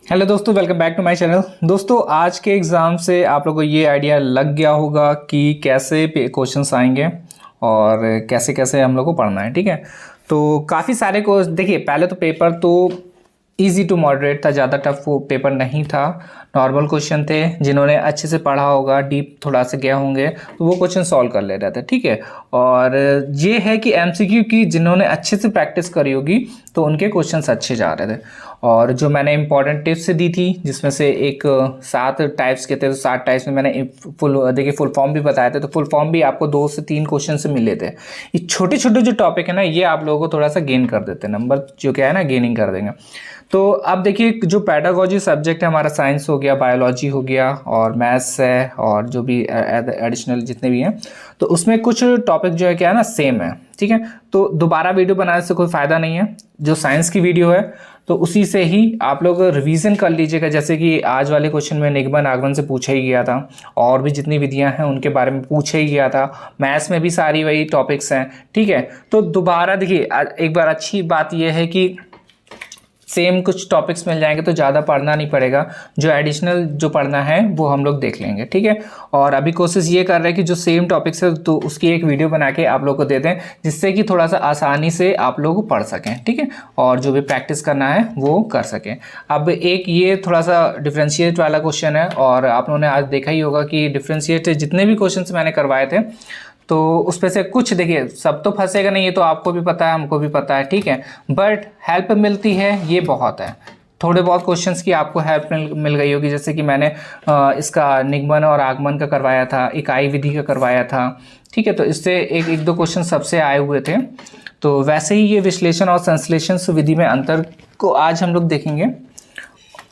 Hello दोस्तों, welcome back to my channel. दोस्तों, आज के एग्ज़ाम से आप लोगों को ये आइडिया लग गया होगा कि कैसे क्वेश्चंस आएंगे और कैसे कैसे हम लोग को पढ़ना है। ठीक है, तो काफ़ी सारे कोर्स देखिए। पहले तो पेपर तो इजी टू मॉडरेट था, ज़्यादा टफ वो पेपर नहीं था। नॉर्मल क्वेश्चन थे, जिन्होंने अच्छे से पढ़ा होगा, डीप थोड़ा से गए होंगे तो वो क्वेश्चन सॉल्व कर ले रहे थे। ठीक है, और ये है कि एमसीक्यू की जिन्होंने अच्छे से प्रैक्टिस करी होगी तो उनके क्वेश्चंस अच्छे जा रहे थे। और जो मैंने इंपॉर्टेंट टिप्स दी थी, जिसमें से एक 7 टाइप्स के थे, तो 7 टाइप्स में मैंने फुल फॉर्म भी बताए थे। तो फुल फॉर्म भी आपको 2 से 3 क्वेश्चन से मिले थे। ये छोटे छोटे जो टॉपिक है ना, ये आप लोगों को थोड़ा सा गेन कर देते हैं, नंबर जो क्या है ना गेनिंग कर देंगे। तो अब देखिए, जो पैडागोजी सब्जेक्ट है हमारा, साइंस हो गया, बायोलॉजी हो गया और मैथ्स है और जो भी एडिशनल जितने भी हैं, तो उसमें कुछ टॉपिक जो है क्या है ना सेम है। ठीक है, तो दोबारा वीडियो बनाने से कोई फ़ायदा नहीं है। जो साइंस की वीडियो है तो उसी से ही आप लोग रिवीजन कर लीजिएगा। जैसे कि आज वाले क्वेश्चन में निगमन आगमन से पूछा ही गया था, और भी जितनी विधियां हैं उनके बारे में पूछा ही गया था। मैथ्स में भी सारी वही टॉपिक्स हैं। ठीक है, तो दोबारा देखिए, एक बार अच्छी बात यह है कि सेम कुछ टॉपिक्स मिल जाएंगे तो ज़्यादा पढ़ना नहीं पड़ेगा। जो एडिशनल जो पढ़ना है वो हम लोग देख लेंगे। ठीक है, और अभी कोशिश ये कर रहे हैं कि जो सेम टॉपिक्स है तो उसकी एक वीडियो बना के आप लोग को दे दें, जिससे कि थोड़ा सा आसानी से आप लोग पढ़ सकें। ठीक है, और जो भी प्रैक्टिस करना है वो कर सकें। अब एक ये थोड़ा सा डिफ्रेंशिएट वाला क्वेश्चन है, और आप लोगों ने आज देखा ही होगा कि डिफ्रेंशिएट जितने भी क्वेश्चन मैंने करवाए थे तो उस पे से कुछ देखिए, सब तो फंसेगा नहीं, ये तो आपको भी पता है, हमको भी पता है। ठीक है, बट हेल्प मिलती है, ये बहुत है। थोड़े बहुत क्वेश्चंस की आपको हेल्प मिल गई होगी। जैसे कि मैंने इसका निगमन और आगमन का करवाया था, इकाई विधि का करवाया था। ठीक है, तो इससे एक दो क्वेश्चन सबसे आए हुए थे। तो वैसे ही ये विश्लेषण और संश्लेषण विधि में अंतर को आज हम लोग देखेंगे।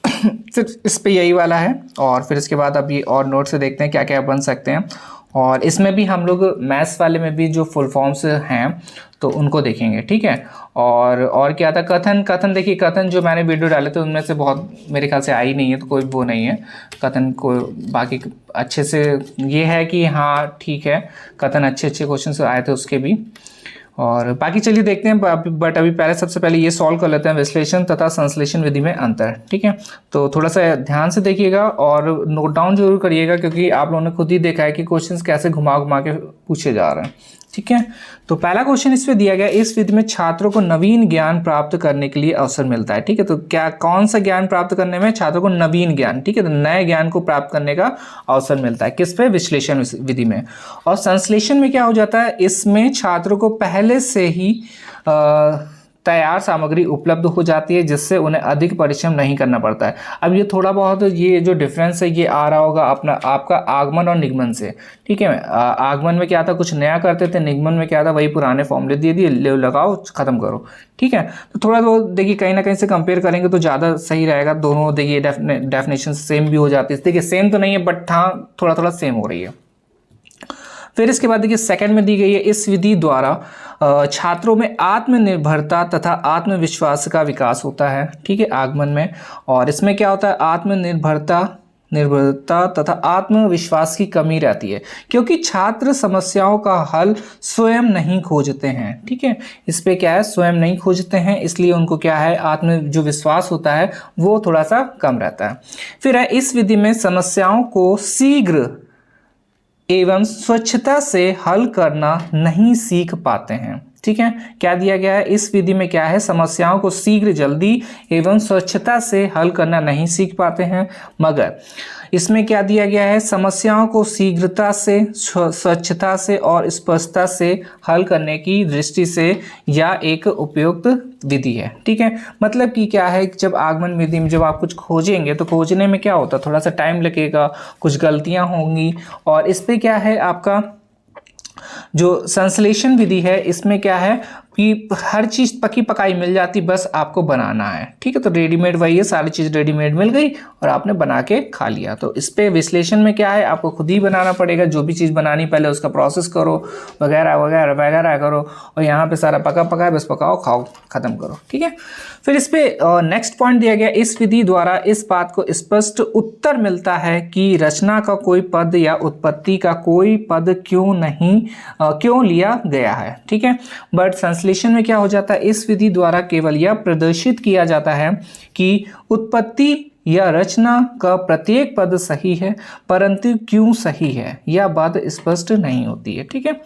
सिर्फ इस पे यही वाला है, और फिर इसके बाद अब ये और नोट से देखते हैं क्या क्या बन सकते हैं। और इसमें भी हम लोग मैथ्स वाले में भी जो फुल फॉर्म्स हैं तो उनको देखेंगे। ठीक है, और क्या था, कथन देखिए, कथन जो मैंने वीडियो डाले थे उनमें से बहुत मेरे ख्याल से आई नहीं है, तो कोई वो नहीं है कथन को। बाकी अच्छे से ये है कि हाँ ठीक है, कथन अच्छे क्वेश्चन आए थे उसके भी। और बाकी चलिए देखते हैं, बट अभी सबसे पहले ये सॉल्व कर लेते हैं, विश्लेषण तथा संश्लेषण विधि में अंतर। ठीक है, तो थोड़ा सा ध्यान से देखिएगा और नोट डाउन जरूर करिएगा, क्योंकि आप लोगों ने खुद ही देखा है कि क्वेश्चंस कैसे घुमा घुमा के पूछे जा रहे हैं। ठीक है, तो पहला क्वेश्चन इस पे दिया गया, इस विधि में छात्रों को नवीन ज्ञान प्राप्त करने के लिए अवसर मिलता है। ठीक है, तो क्या कौन सा ज्ञान प्राप्त करने में छात्रों को नवीन ज्ञान, ठीक है, तो नए ज्ञान को प्राप्त करने का अवसर मिलता है किस पे, विश्लेषण विधि में। और संश्लेषण में क्या हो जाता है, इसमें छात्रों को पहले से ही तैयार सामग्री उपलब्ध हो जाती है, जिससे उन्हें अधिक परिश्रम नहीं करना पड़ता है। अब ये थोड़ा बहुत ये जो डिफरेंस है ये आ रहा होगा आपका आगमन और निगमन से। ठीक है, आगमन में क्या था, कुछ नया करते थे, निगमन में क्या था, वही पुराने फॉर्मूले दे दिए, लगाओ खत्म करो। ठीक है, तो थोड़ा बहुत देखिए, कहीं ना कहीं से कंपेयर करेंगे तो ज़्यादा सही रहेगा। दोनों देखिए डेफिनेशन सेम भी हो जाती है। देखिए सेम तो नहीं है, बट हाँ थोड़ा थोड़ा सेम हो रही है। फिर इसके बाद देखिए सेकंड में दी गई है, इस विधि द्वारा छात्रों में आत्मनिर्भरता तथा आत्मविश्वास का विकास होता है। ठीक है, आगमन में। और इसमें क्या होता है, निर्भरता तथा आत्मविश्वास की कमी रहती है, क्योंकि छात्र समस्याओं का हल स्वयं नहीं खोजते हैं। ठीक है, इस पे क्या है, स्वयं नहीं खोजते हैं, इसलिए उनको क्या है, जो विश्वास होता है वो थोड़ा सा कम रहता है। फिर है, इस विधि में समस्याओं को शीघ्र एवं स्वच्छता से हल करना नहीं सीख पाते हैं। ठीक है, क्या दिया गया है, इस विधि में क्या है, समस्याओं को शीघ्र, जल्दी एवं स्वच्छता से हल करना नहीं सीख पाते हैं। मगर इसमें क्या दिया गया है, समस्याओं को शीघ्रता से, स्वच्छता से और स्पष्टता से हल करने की दृष्टि से या एक उपयुक्त विधि है। ठीक है, मतलब कि क्या है, जब आगमन विधि में जब आप कुछ खोजेंगे तो खोजने में क्या होता है, थोड़ा सा टाइम लगेगा, कुछ गलतियां होंगी। और इस पे क्या है, आपका जो संश्लेषण विधि है इसमें क्या है कि हर चीज़ पकी पकाई मिल जाती, बस आपको बनाना है। ठीक है, तो रेडीमेड वही है, सारी चीज़ रेडीमेड मिल गई और आपने बना के खा लिया। तो इस पे विश्लेषण में क्या है, आपको खुद ही बनाना पड़ेगा, जो भी चीज़ बनानी पहले उसका प्रोसेस करो, वगैरह वगैरह वगैरह करो, और यहाँ पे सारा पका पका है, बस पकाओ खाओ खत्म करो। ठीक है, फिर इस पे नेक्स्ट पॉइंट दिया गया, इस विधि द्वारा इस बात को स्पष्ट उत्तर मिलता है कि रचना का कोई पद या उत्पत्ति का कोई पद क्यों लिया गया है। ठीक है, बट संश्लेषण में क्या हो जाता है, इस विधि द्वारा केवल यह प्रदर्शित किया जाता है कि उत्पत्ति या रचना का प्रत्येक पद सही है, परंतु क्यों सही है यह बात स्पष्ट नहीं होती है। ठीक है,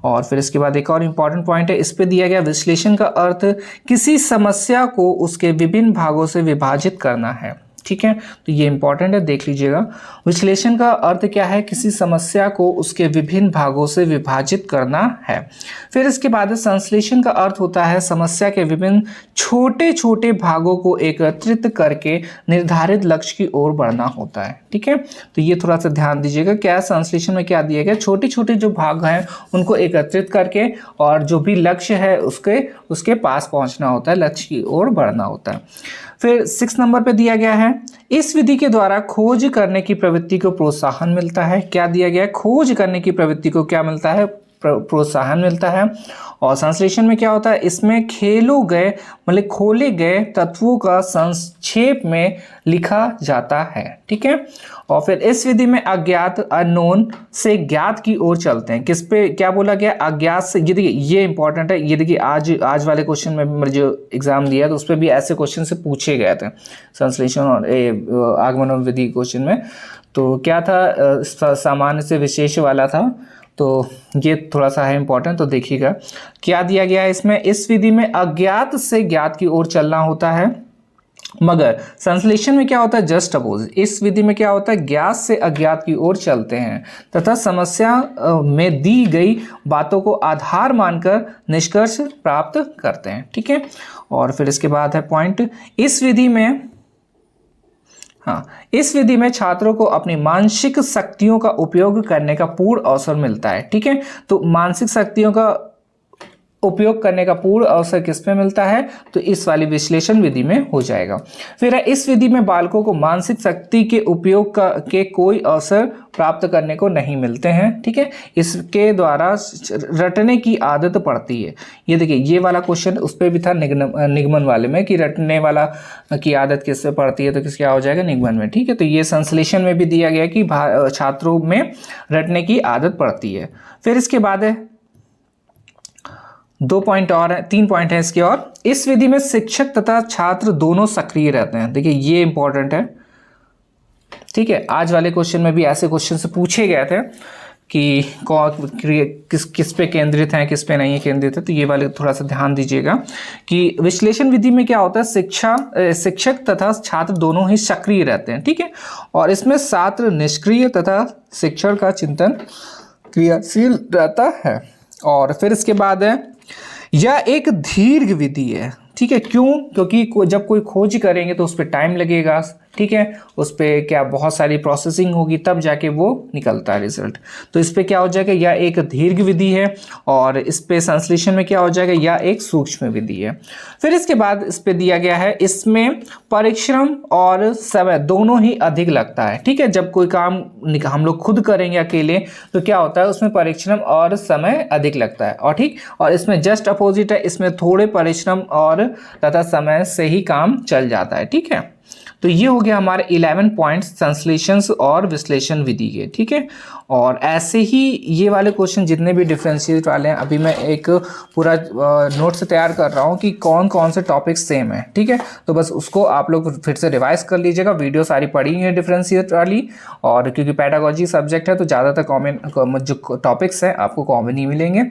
और फिर इसके बाद एक और इम्पॉर्टेंट पॉइंट है, इस पे दिया गया विश्लेषण का अर्थ किसी समस्या को उसके विभिन्न भागों से विभाजित करना है। ठीक है, तो ये इंपॉर्टेंट है, देख लीजिएगा। विश्लेषण का अर्थ क्या है, किसी समस्या को उसके विभिन्न भागों से विभाजित करना है। फिर इसके बाद संश्लेषण का अर्थ होता है समस्या के विभिन्न छोटे छोटे भागों को एकत्रित करके निर्धारित लक्ष्य की ओर बढ़ना होता है। ठीक है, तो ये थोड़ा सा ध्यान दीजिएगा, क्या संश्लेषण में क्या दिया गया, छोटे छोटे जो भाग हैं उनको एकत्रित करके और जो भी लक्ष्य है उसके पास पहुंचना होता है, लक्ष्य की ओर बढ़ना होता है। फिर 6 नंबर पे दिया गया है, इस विधि के द्वारा खोज करने की प्रवृत्ति को प्रोत्साहन मिलता है। क्या दिया गया है, खोज करने की प्रवृत्ति को क्या मिलता है, प्रोत्साहन मिलता है। और संश्लेषण में क्या होता है, इसमें खोले गए तत्वों का संक्षेप में लिखा जाता है। ठीक है, और फिर इस विधि में अज्ञात अननोन से ज्ञात की ओर चलते हैं। किस पे क्या बोला गया, अज्ञात से। ये देखिए ये इंपॉर्टेंट है, ये देखिए आज वाले क्वेश्चन में जो एग्जाम दिया तो उस पर भी ऐसे क्वेश्चन से पूछे गए थे संश्लेषण और आगमन और विधि क्वेश्चन में। तो क्या था, सामान्य से विशेष वाला था, तो ये थोड़ा सा है इंपॉर्टेंट, तो देखिएगा क्या दिया गया है इसमें। इस विधि में अज्ञात से ज्ञात की ओर चलना होता है, मगर संश्लेषण में क्या होता है, जस्ट अपोजिट। इस विधि में क्या होता है, ज्ञात से अज्ञात की ओर चलते हैं तथा समस्या में दी गई बातों को आधार मानकर निष्कर्ष प्राप्त करते हैं। ठीक है, और फिर इसके बाद है पॉइंट, इस विधि में छात्रों को अपनी मानसिक शक्तियों का उपयोग करने का पूर्ण अवसर मिलता है। ठीक है, तो मानसिक शक्तियों का उपयोग करने का पूर्ण अवसर किस पे मिलता है, तो इस वाली विश्लेषण विधि में हो जाएगा। फिर इस विधि में बालकों को मानसिक शक्ति के उपयोग के कोई अवसर प्राप्त करने को नहीं मिलते हैं। ठीक है, इसके द्वारा रटने की आदत पड़ती है। ये देखिए ये वाला क्वेश्चन उस पर भी था निगमन वाले में कि रटने वाला की आदत किससे पड़ती है, तो किस क्या हो जाएगा, निगमन में। ठीक है, तो ये संश्लेषण में भी दिया गया कि छात्रों में रटने की आदत पड़ती है। फिर इसके बाद है 2 पॉइंट और हैं, 3 पॉइंट हैं इसके। और इस विधि में शिक्षक तथा छात्र दोनों सक्रिय रहते हैं। देखिए ये इंपॉर्टेंट है। ठीक है, आज वाले क्वेश्चन में भी ऐसे क्वेश्चन से पूछे गए थे कि किस पे केंद्रित हैं, किस पे नहीं केंद्रित है, तो ये वाले थोड़ा सा ध्यान दीजिएगा कि विश्लेषण विधि में क्या होता है, शिक्षक तथा छात्र दोनों ही सक्रिय रहते हैं। ठीक है, और इसमें छात्र निष्क्रिय तथा शिक्षण का चिंतन क्रियाशील रहता है। और फिर इसके बाद है, यह एक दीर्घ विधि है। ठीक है, क्यों, क्योंकि जब कोई खोज करेंगे तो उस पर टाइम लगेगा। ठीक है, उस पर क्या बहुत सारी प्रोसेसिंग होगी तब जाके वो निकलता है रिजल्ट। तो इस पर क्या हो जाएगा, यह एक दीर्घ विधि है। और इस पे संश्लेषण में क्या हो जाएगा, यह एक सूक्ष्म विधि है। फिर इसके बाद इस पे दिया गया है, इसमें परिश्रम और समय दोनों ही अधिक लगता है। ठीक है, जब कोई काम हम लोग खुद करेंगे अकेले तो क्या होता है, उसमें परिश्रम और समय अधिक लगता है। और ठीक, और इसमें जस्ट अपोजिट है, इसमें थोड़े परिश्रम और तथा समय से ही काम चल जाता है। ठीक है, तो ये हो गया हमारे 11 पॉइंट्स संश्लेषण और विश्लेषण विधि के। ठीक है, और ऐसे ही ये वाले क्वेश्चन जितने भी डिफरेंशिएट वाले हैं, अभी मैं एक पूरा नोट्स तैयार कर रहा हूँ कि कौन कौन से टॉपिक सेम है। ठीक है, तो बस उसको आप लोग फिर से रिवाइज कर लीजिएगा। वीडियो सारी पढ़ी है डिफरेंशिएट वाली, और क्योंकि पेडागोजी सब्जेक्ट है तो ज़्यादातर कॉमन जो टॉपिक्स हैं आपको कॉमन ही मिलेंगे।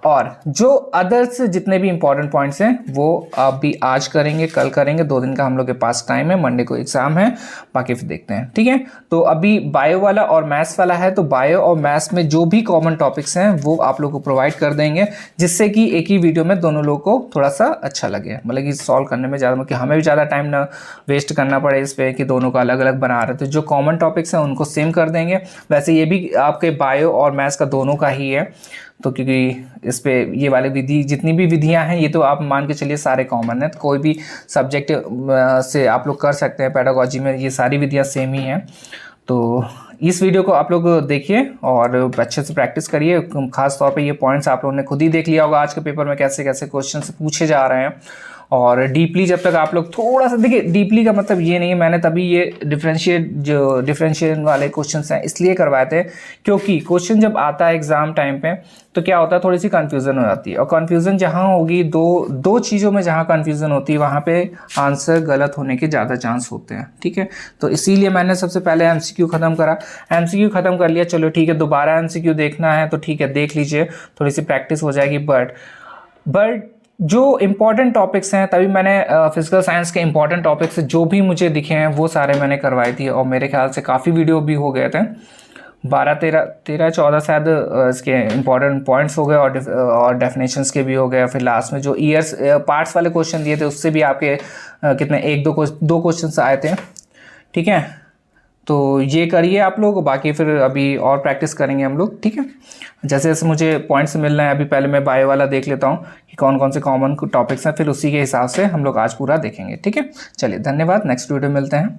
और जो अदर्स जितने भी इंपॉर्टेंट पॉइंट्स हैं वो आप भी आज करेंगे, कल करेंगे। 2 दिन का हम लोग के पास टाइम है, मंडे को एग्जाम है, बाकी फिर देखते हैं। ठीक है, तो अभी बायो वाला और मैथ्स वाला है, तो बायो और मैथ्स में जो भी कॉमन टॉपिक्स हैं वो आप लोग को प्रोवाइड कर देंगे, जिससे कि एक ही वीडियो में दोनों लोग को थोड़ा सा अच्छा लगे, मतलब कि सॉल्व करने में ज़्यादा, कि हमें भी ज़्यादा टाइम ना वेस्ट करना पड़े इस पर कि दोनों का अलग अलग बना रहे। तो जो कॉमन टॉपिक्स हैं उनको सेम कर देंगे। वैसे ये भी आपके बायो और मैथ्स का दोनों का ही है, तो क्योंकि इस पे ये वाले विधि जितनी भी विधियां हैं ये तो आप मान के चलिए सारे कॉमन है, तो कोई भी सब्जेक्ट से आप लोग कर सकते हैं। पेडागोजी में ये सारी विधियां सेम ही हैं। तो इस वीडियो को आप लोग देखिए और अच्छे से प्रैक्टिस करिए। खास तौर पे ये पॉइंट्स आप लोगों ने खुद ही देख लिया होगा आज के पेपर में कैसे कैसे क्वेश्चन पूछे जा रहे हैं। और डीपली जब तक आप लोग थोड़ा सा देखिए, डीपली का मतलब ये नहीं है, मैंने तभी ये डिफरेंशिएट वाले क्वेश्चन हैं इसलिए करवाए थे क्योंकि क्वेश्चन जब आता है एग्जाम टाइम पे तो क्या होता है, थोड़ी सी कन्फ्यूज़न हो जाती है, और कन्फ्यूज़न जहाँ होगी, दो चीज़ों में जहाँ कन्फ्यूज़न होती है वहाँ पे आंसर गलत होने के ज़्यादा चांस होते हैं। ठीक है, तो इसीलिए मैंने सबसे पहले एमसीक्यू ख़त्म करा, एमसीक्यू ख़त्म कर लिया, चलो ठीक है, दोबारा एमसीक्यू देखना है तो ठीक है देख लीजिए, थोड़ी सी प्रैक्टिस हो जाएगी। बट जो इम्पॉर्टेंट टॉपिक्स हैं, तभी मैंने फिजिकल साइंस के इम्पॉर्टेंट टॉपिक्स जो भी मुझे दिखे हैं वो सारे मैंने करवाई थी, और मेरे ख्याल से काफ़ी वीडियो भी हो गए थे, 13-14 शायद इसके इम्पॉर्टेंट पॉइंट्स हो गए, और डेफिनेशंस के भी हो गए। फिर लास्ट में जो ईयर्स पार्ट्स वाले क्वेश्चन दिए थे उससे भी आपके कितने 1-2 क्वेश्चन आए थे। ठीक है, तो ये करिए आप लोग, बाकी फिर अभी और प्रैक्टिस करेंगे हम लोग। ठीक है, जैसे जैसे मुझे पॉइंट्स मिल रहे हैं, अभी पहले मैं बायो वाला देख लेता हूँ कि कौन कौन से कॉमन टॉपिक्स हैं, फिर उसी के हिसाब से हम लोग आज पूरा देखेंगे। ठीक है, चलिए धन्यवाद, नेक्स्ट वीडियो मिलते हैं।